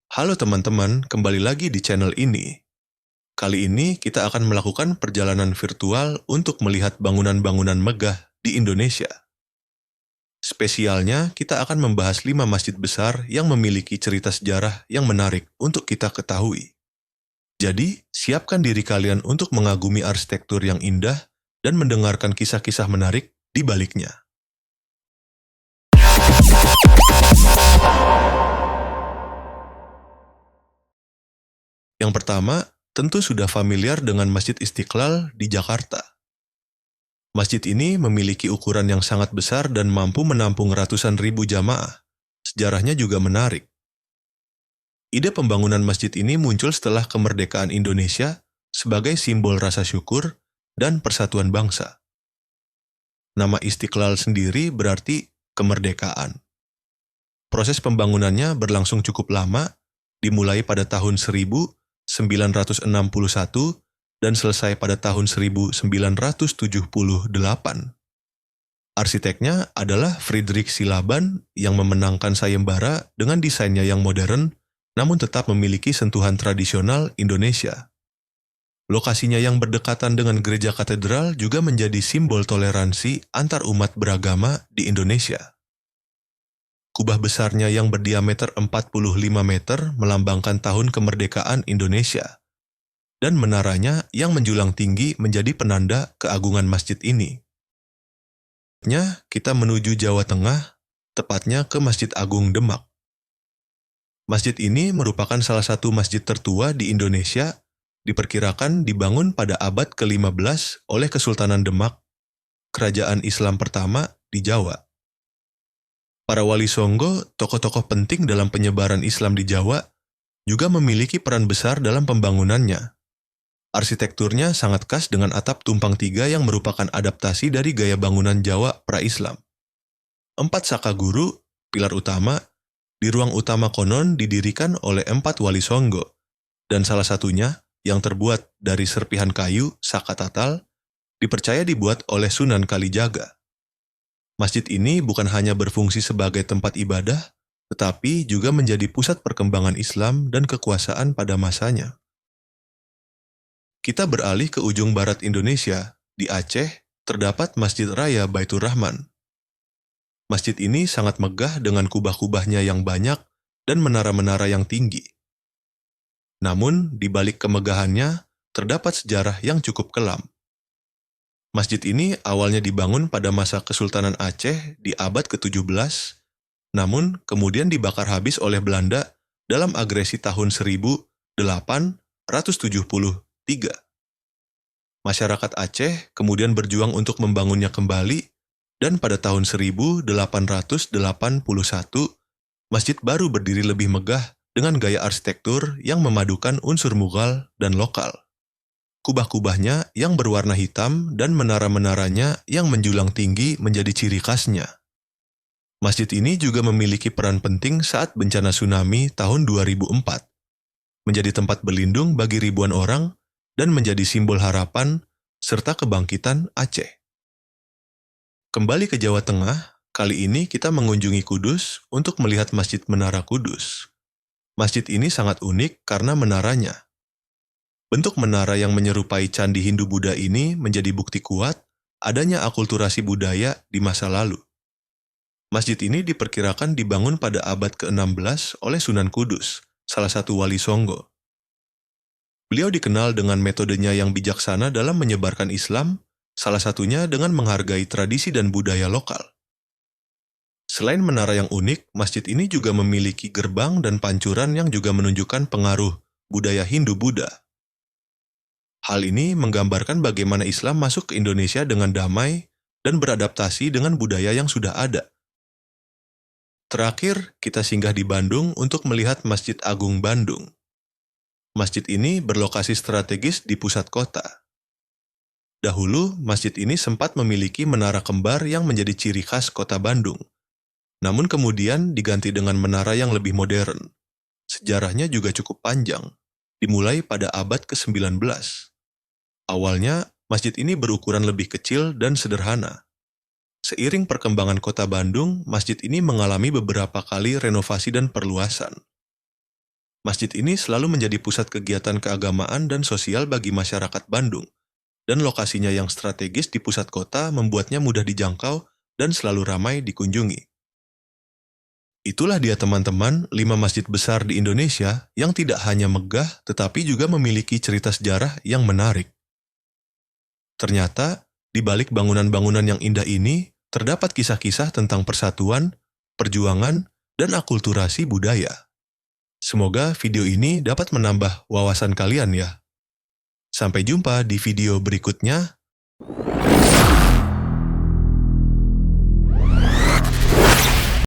Halo teman-teman, kembali lagi di channel ini. Kali ini kita akan melakukan perjalanan virtual untuk melihat bangunan-bangunan megah di Indonesia. Spesialnya, kita akan membahas 5 masjid besar yang memiliki cerita sejarah yang menarik untuk kita ketahui. Jadi, siapkan diri kalian untuk mengagumi arsitektur yang indah dan mendengarkan kisah-kisah menarik di baliknya. Yang pertama, tentu sudah familiar dengan Masjid Istiqlal di Jakarta. Masjid ini memiliki ukuran yang sangat besar dan mampu menampung ratusan ribu jamaah. Sejarahnya juga menarik. Ide pembangunan masjid ini muncul setelah kemerdekaan Indonesia sebagai simbol rasa syukur dan persatuan bangsa. Nama Istiqlal sendiri berarti kemerdekaan. Proses pembangunannya berlangsung cukup lama, dimulai pada tahun 1961 dan selesai pada tahun 1978. Arsiteknya adalah Friedrich Silaban yang memenangkan sayembara dengan desainnya yang modern, namun tetap memiliki sentuhan tradisional Indonesia. Lokasinya yang berdekatan dengan gereja katedral juga menjadi simbol toleransi antar umat beragama di Indonesia. Kubah besarnya yang berdiameter 45 meter melambangkan tahun kemerdekaan Indonesia, dan menaranya yang menjulang tinggi menjadi penanda keagungan masjid ini. Kita menuju Jawa Tengah, tepatnya ke Masjid Agung Demak. Masjid ini merupakan salah satu masjid tertua di Indonesia, diperkirakan dibangun pada abad ke-15 oleh Kesultanan Demak, kerajaan Islam pertama di Jawa. Para wali songo, tokoh-tokoh penting dalam penyebaran Islam di Jawa, juga memiliki peran besar dalam pembangunannya. Arsitekturnya sangat khas dengan atap tumpang tiga yang merupakan adaptasi dari gaya bangunan Jawa pra-Islam. 4 saka guru, pilar utama, di ruang utama konon didirikan oleh 4 wali songo, dan salah satunya, yang terbuat dari serpihan kayu, saka tatal, dipercaya dibuat oleh Sunan Kalijaga. Masjid ini bukan hanya berfungsi sebagai tempat ibadah, tetapi juga menjadi pusat perkembangan Islam dan kekuasaan pada masanya. Kita beralih ke ujung barat Indonesia. Di Aceh, terdapat Masjid Raya Baitur Rahman. Masjid ini sangat megah dengan kubah-kubahnya yang banyak dan menara-menara yang tinggi. Namun, di balik kemegahannya, terdapat sejarah yang cukup kelam. Masjid ini awalnya dibangun pada masa Kesultanan Aceh di abad ke-17, namun kemudian dibakar habis oleh Belanda dalam agresi tahun 1873. Masyarakat Aceh kemudian berjuang untuk membangunnya kembali, dan pada tahun 1881, masjid baru berdiri lebih megah dengan gaya arsitektur yang memadukan unsur Mughal dan lokal. Kubah-kubahnya yang berwarna hitam dan menara-menaranya yang menjulang tinggi menjadi ciri khasnya. Masjid ini juga memiliki peran penting saat bencana tsunami tahun 2004, menjadi tempat berlindung bagi ribuan orang dan menjadi simbol harapan serta kebangkitan Aceh. Kembali ke Jawa Tengah, kali ini kita mengunjungi Kudus untuk melihat Masjid Menara Kudus. Masjid ini sangat unik karena menaranya. Bentuk menara yang menyerupai candi Hindu-Buddha ini menjadi bukti kuat adanya akulturasi budaya di masa lalu. Masjid ini diperkirakan dibangun pada abad ke-16 oleh Sunan Kudus, salah satu wali Songgo. Beliau dikenal dengan metodenya yang bijaksana dalam menyebarkan Islam, salah satunya dengan menghargai tradisi dan budaya lokal. Selain menara yang unik, masjid ini juga memiliki gerbang dan pancuran yang juga menunjukkan pengaruh budaya Hindu-Buddha. Hal ini menggambarkan bagaimana Islam masuk ke Indonesia dengan damai dan beradaptasi dengan budaya yang sudah ada. Terakhir, kita singgah di Bandung untuk melihat Masjid Agung Bandung. Masjid ini berlokasi strategis di pusat kota. Dahulu, masjid ini sempat memiliki menara kembar yang menjadi ciri khas kota Bandung. Namun kemudian diganti dengan menara yang lebih modern. Sejarahnya juga cukup panjang, dimulai pada abad ke-19. Awalnya, masjid ini berukuran lebih kecil dan sederhana. Seiring perkembangan kota Bandung, masjid ini mengalami beberapa kali renovasi dan perluasan. Masjid ini selalu menjadi pusat kegiatan keagamaan dan sosial bagi masyarakat Bandung, dan lokasinya yang strategis di pusat kota membuatnya mudah dijangkau dan selalu ramai dikunjungi. Itulah dia teman-teman, 5 masjid besar di Indonesia yang tidak hanya megah tetapi juga memiliki cerita sejarah yang menarik. Ternyata, di balik bangunan-bangunan yang indah ini, terdapat kisah-kisah tentang persatuan, perjuangan, dan akulturasi budaya. Semoga video ini dapat menambah wawasan kalian ya. Sampai jumpa di video berikutnya.